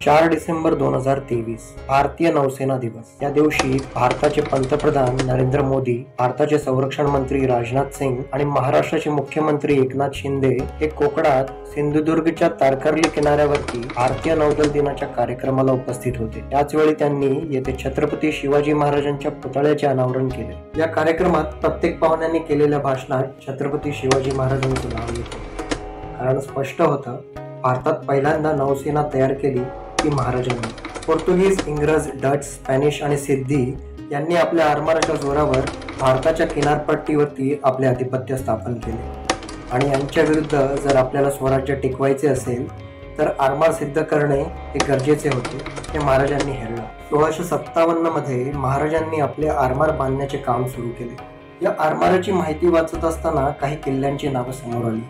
4 डिसेंबर 2023 भारतीय नौसेना दिवस। या दिवशी भारताचे पंतप्रधान नरेंद्र मोदी, भारताचे संरक्षण मंत्री राजनाथ सिंग आणि महाराष्ट्राचे मुख्यमंत्री एकनाथ शिंदे हे कोकणात सिंधुदुर्गच्या तारकर्ली किनाऱ्यावरती भारतीय नौदल दिनाच्या कार्यक्रमाला उपस्थित होते। त्याच वेळी त्यांनी येथे छत्रपती शिवाजी महाराजांच्या पुतळ्याचे अनावरण केले। या कार्यक्रमात प्रत्येक पाहुण्यांनी केलेल्या भाषणात छत्रपती शिवाजी महाराजांचे नाव येते, कारण स्पष्ट होतं भारतात पहिल्यांदा नौसेना तयार केली ती महाराजांनी। पोर्तुगीज, इंग्रज, डच, स्पॅनिश आणि सिद्धी यांनी आपल्या आरमाराच्या जोरावर भारताच्या किनारपट्टीवरती आपले आधिपत्य स्थापन केले आणि यांच्या विरुद्ध जर आपल्याला स्वराज्य टिकवायचे असेल तर आरमार सिद्ध करणे हे गरजेचे होते। हे महाराजांनी हेरलं। 1657 मध्ये महाराजांनी आपले आरमार बांधण्याचे काम सुरू केले। या आरमाराची माहिती वाचत असताना काही किल्ल्यांची नावं समोर आली।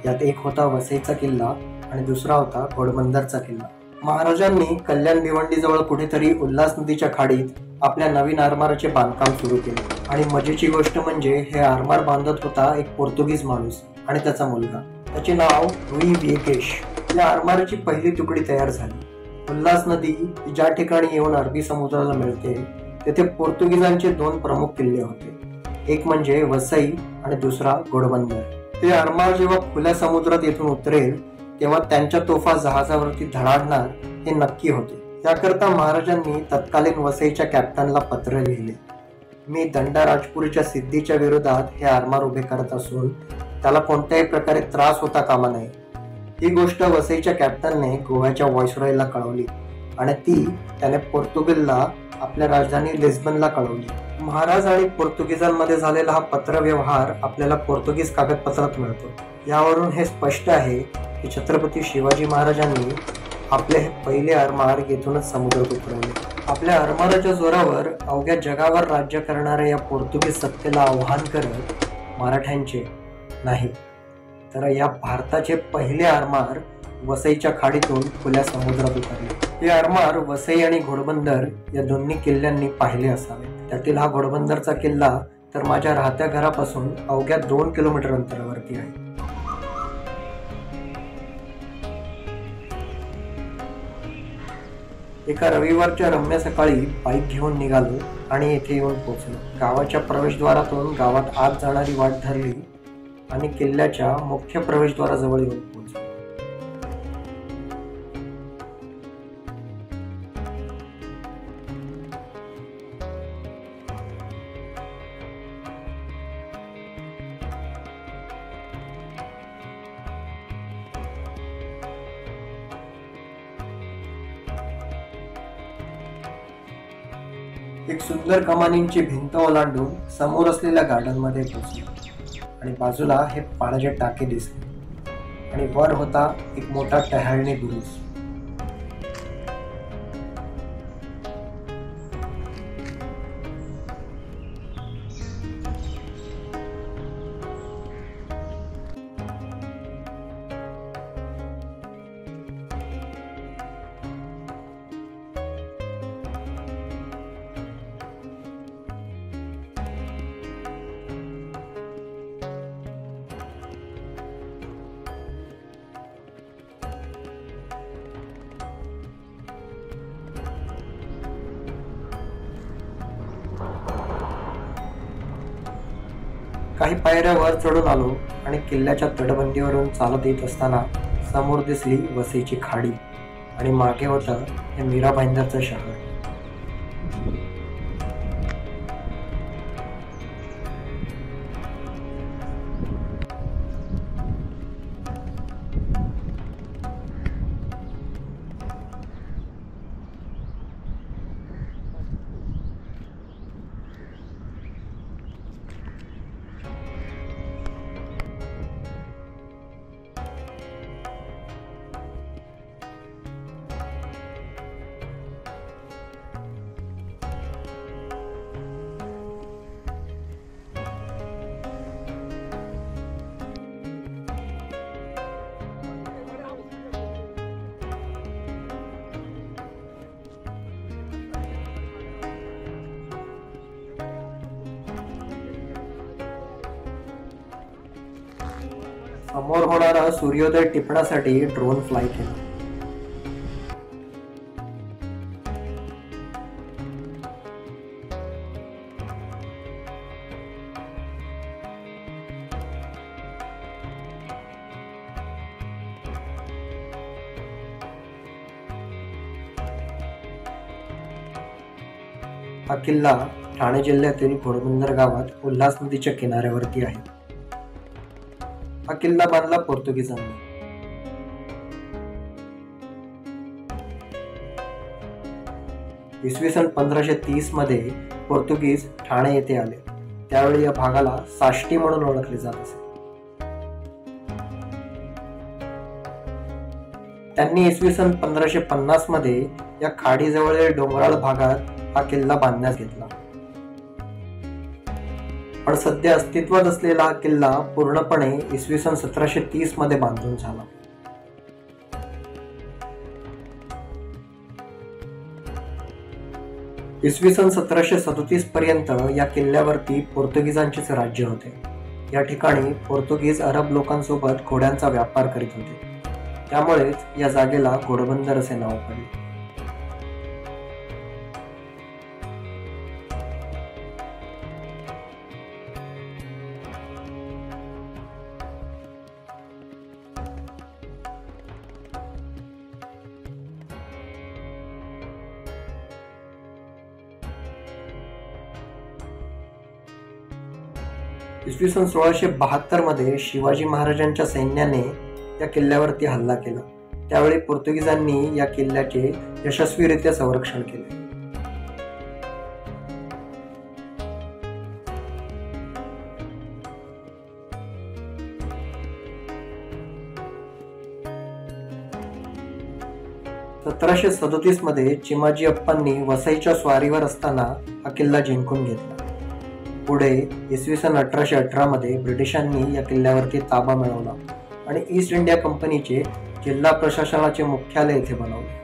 यात एक होता वसईचा किल्ला आणि दुसरा होता घोडबंदरचा किल्ला। महाराजांनी कल्याण भिवंडीजवळ कुठेतरी उल्हास नदीच्या खाडीत आपल्या नवीन आरमाराचे बांधकाम सुरू केले आणि मजेची गोष्ट म्हणजे हे आरमार बांधत होता एक पोर्तुगीज माणूस आणि त्याचा मुलगा, त्याचे नाव रुई व्हिएकेश। या आरमाराची पहिली तुकडी तयार झाली। उल्हास नदी ज्या ठिकाणी येऊन अरबी समुद्राला मिळते तेथे पोर्तुगीजांचे 2 प्रमुख किल्ले होते, एक म्हणजे वसई आणि दुसरा घोडबंदर। ते आरमार जेव्हा खुल्या समुद्रात येथून उतरेल तेव्हा त्यांच्या तोफा जहाजावरती धडाडणार हे नक्की होते। त्याकरता महाराजांनी तत्कालीन वसईच्या कॅप्टनला पत्र लिहिले, मी दंडा राजपुरीच्या सिद्धीच्या विरोधात हे आरमार उभे करत असून त्याला कोणत्याही प्रकारे त्रास होता कामा नये। ही गोष्ट वसईच्या कॅप्टनने गोव्याच्या व्हाईसरॉयला कळवली आणि ती त्याने पोर्तुगलला आपल्या राजधानी लिस्बनला कळवली। महाराज आणि पोर्तुगीजांमध्ये झालेला हा पत्रव्यवहार आपल्याला पोर्तुगीज कागदपत्रात मिळतो। यावरून हे स्पष्ट आहे की छत्रपती शिवाजी महाराजांनी आपले हे पहिले आरमार येथूनच समुद्रात उतरवले। आपल्या आरमाराच्या जोरावर अवघ्या जगावर राज्य करणाऱ्या या पोर्तुगीज सत्तेला आव्हान करत मराठ्यांचे नाही तर या भारताचे पहिले आरमार वसईच्या खाडीतून खुल्या समुद्रात उतरले। हे आरमार वसई आणि घोडबंदर या दोन्ही किल्ल्यांनी पाहिले असावे। त्यातील हा घोडबंदरचा किल्ला तर माझ्या राहत्या घरापासून अवघ्या 2 किलोमीटर अंतरावरती आहे। एका रविवारच्या रम्य सकाळी बाईक घेऊन निघालो आणि येथे येऊन पोहोचलो। गावाच्या प्रवेशद्वारातून गावात आत जाणारी वाट धरली आणि किल्ल्याच्या मुख्य प्रवेशद्वाराजवळ येऊन पोहोचलो। एक सुंदर कमानींची भिंत ओलांडून समोर असलेल्या गार्डन मध्ये पोहोचलो आणि बाजूला हे पाण्याचे टाके दिसले आणि वर होता एक मोठा टहळणी बुरुज। काही पायऱ्या वर चढून आलो आणि किल्ल्याच्या तटबंदीवरून चालत येत असताना समोर दिसली वसईची खाडी आणि मागे होतं हे मीरा भाईंदरचं शहर। समोर होणारा सूर्योदय टिपण्यासाठी ड्रोन फ्लाय केला। हा किल्ला ठाणे जिल्ह्यातील घोडबंदर गावात उल्हास नदीच्या किनाऱ्यावरती आहे. हा किल्ला बांधला पोर्तुगीजांनी. इसवी सन 1530 मध्ये पोर्तुगीज ठाणे येथे आले. त्यावेळी या भागाला साष्टी म्हणून ओळखले जात असे. त्यांनी इसवी सन 1550 मध्ये या खाडीजवळील डोंगराळ भागात हा किल्ला बांधण्यास घेतला. पण सध्या अस्तित्वात असलेला हा किल्ला पूर्णपणे इसवी सन 1730 मध्ये बांधून झाला. इसवी सन 1737 पर्यंत या किल्ल्यावरती पोर्तुगीजांचेच राज्य होते. या ठिकाणी पोर्तुगीज अरब लोकांसोबत घोड्यांचा व्यापार करीत होते. त्यामुळेच या जागेला घोडबंदर असे नाव पडले. इसवी सन 1672 मध्ये शिवाजी महाराजांच्या सैन्याने या किल्ल्यावरती हल्ला केला. त्यावेळी पोर्तुगीजांनी या किल्ल्याचे यशस्वीरित्या संरक्षण केले. सतराशे 1737 मध्ये चिमाजी अप्पांनी वसईच्या स्वारीवर असताना हा किल्ला जिंकून घेतला. पुढे इसवी सन 1818 मध्ये ब्रिटिशांनी या किल्ल्यावरती ताबा मिळवला आणि ईस्ट इंडिया कंपनीचे जिल्हा प्रशासनाचे मुख्यालय येथे बनवले.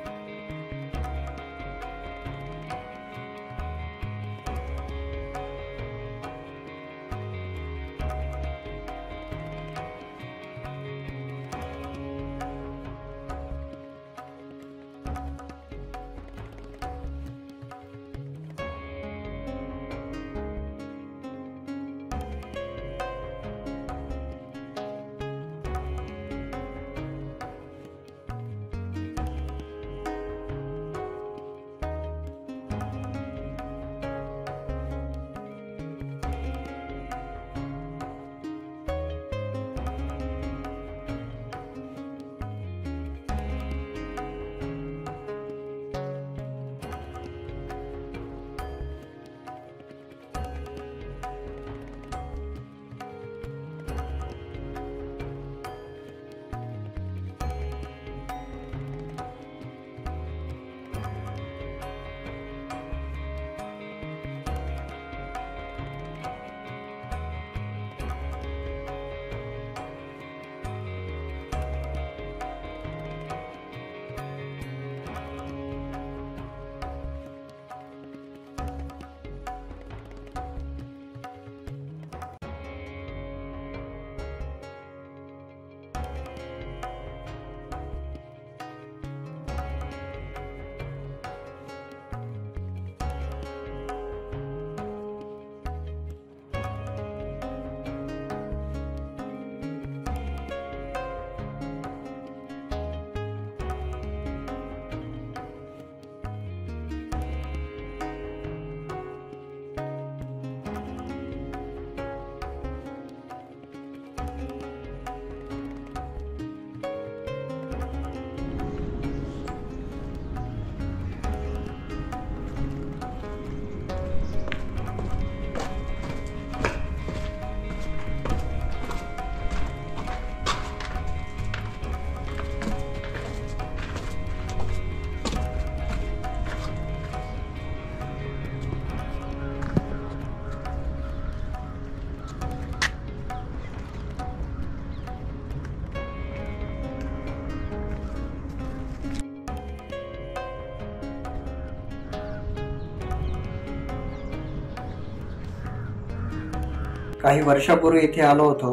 काही वर्षापूर्वी इथे आलो होतो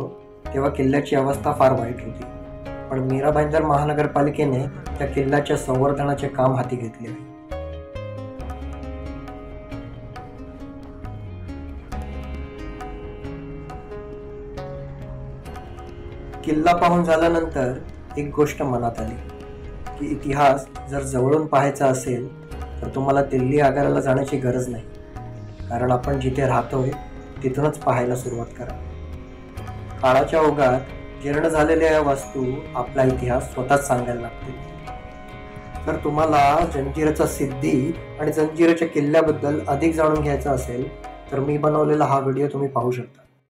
तेव्हा किल्ल्याची अवस्था फार वाईट होती. पण मीरा भाईंदर महानगरपालिकेने त्या किल्ल्याच्या संवर्धनाचे काम हाती घेतले आहे. किल्ला पाहून झाल्यानंतर एक गोष्ट मनात आली की इतिहास जर जवळून पाहायचा असेल तर तुम्हाला दिल्ली आग्र्याला जाण्याची गरज नाही. कारण आपण जिथे राहतोय तिथूनच पाहायला सुरुवात करा. काळाच्या ओघात जीर्ण झालेल्या या वस्तू आपला इतिहास स्वतःच सांगायला लागतील. जर तुम्हाला जंजिराचा सिद्धी आणि जंजिराच्या किल्ल्याबद्दल अधिक जाणून घ्यायचं असेल तर मी बनवलेला हा व्हिडिओ तुम्ही पाहू शकता.